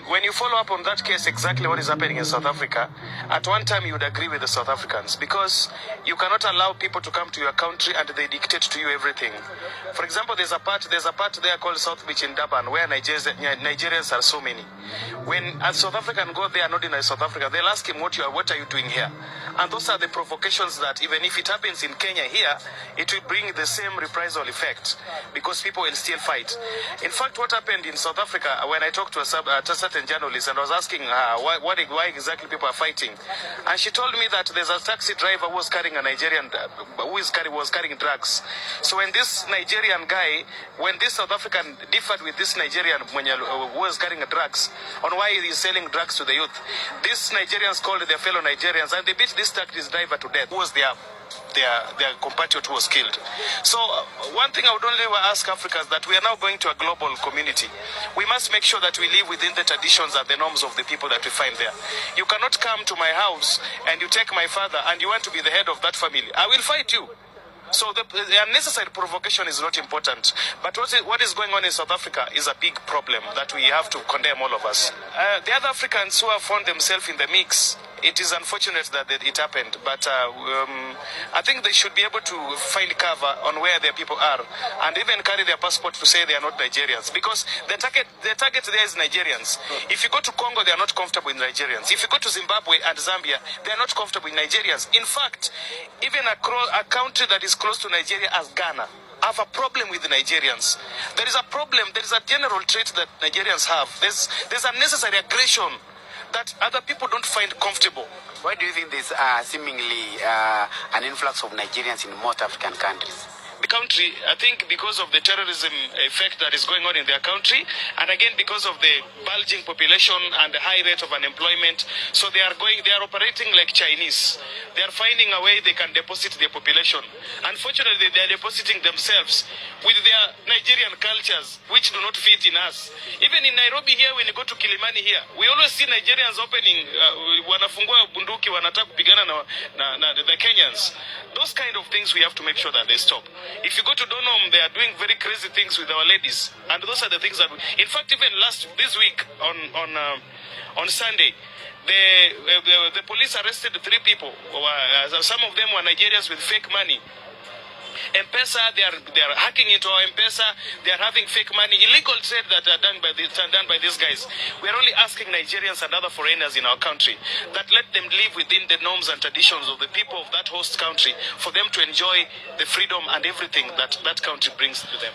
when you follow up on that case, exactly what is happening in South Africa, at one time you would agree with the South Africans because you cannot allow people to come to your country and they dictate to you everything. For example, there's a part there called South Beach in Durban where Nigerians are so many. When a South African go there, not in South Africa, they'll ask him, what are you doing here? And those are the provocations that even if it happens in Kenya here, it will bring the same reprisal effect because people will still fight. In fact, what happened in South Africa, when I talked to a certain journalist and I was asking her why exactly people are fighting, and she told me that there's a taxi driver who was carrying a Nigerian, was carrying drugs. So when this Nigerian guy, when this South African differed with this Nigerian who was carrying drugs on why he's selling drugs to the youth, these Nigerians called their fellow Nigerians and they beat this taxi driver to death, who was their compatriot who was killed. So one thing I would only ask Africans that we are now going to a global community. We must make sure that we live within the traditions and the norms of the people that we find there. You cannot come to my house and you take my father and you want to be the head of that family. I will fight you. So the unnecessary provocation is not important. But what is going on in South Africa is a big problem that we have to condemn, all of us. The other Africans who have found themselves in the mix, it is unfortunate that it happened, but I think they should be able to find cover on where their people are and even carry their passport to say they are not Nigerians, because the target there is Nigerians. If you go to Congo, they are not comfortable with Nigerians. If you go to Zimbabwe and Zambia, they are not comfortable with Nigerians. In fact, even a country that is close to Nigeria as Ghana have a problem with the Nigerians. There is a problem, there is a general trait that Nigerians have. There's unnecessary aggression that other people don't find comfortable. Why do you think there's seemingly an influx of Nigerians in most African countries? The country, I think because of the terrorism effect that is going on in their country, and again because of the bulging population and the high rate of unemployment, so they are operating like Chinese. They are finding a way they can deposit their population. Unfortunately, they are depositing themselves with their Nigerian cultures, which do not fit in us. Even in Nairobi here, when you go to Kilimani here, we always see Nigerians opening, wanafungua bunduki, wanataka kupigana na the Kenyans. Those kind of things we have to make sure that they stop. If you go to Donholm, they are doing very crazy things with our ladies, and those are the things that in fact, even this week on Sunday, the police arrested 3 people. Some of them were Nigerians with fake money. M-Pesa, they are hacking into our M-Pesa. They are having fake money, illegal trade that are done by these guys. We are only asking Nigerians and other foreigners in our country that let them live within the norms and traditions of the people of that host country, for them to enjoy the freedom and everything that that country brings to them.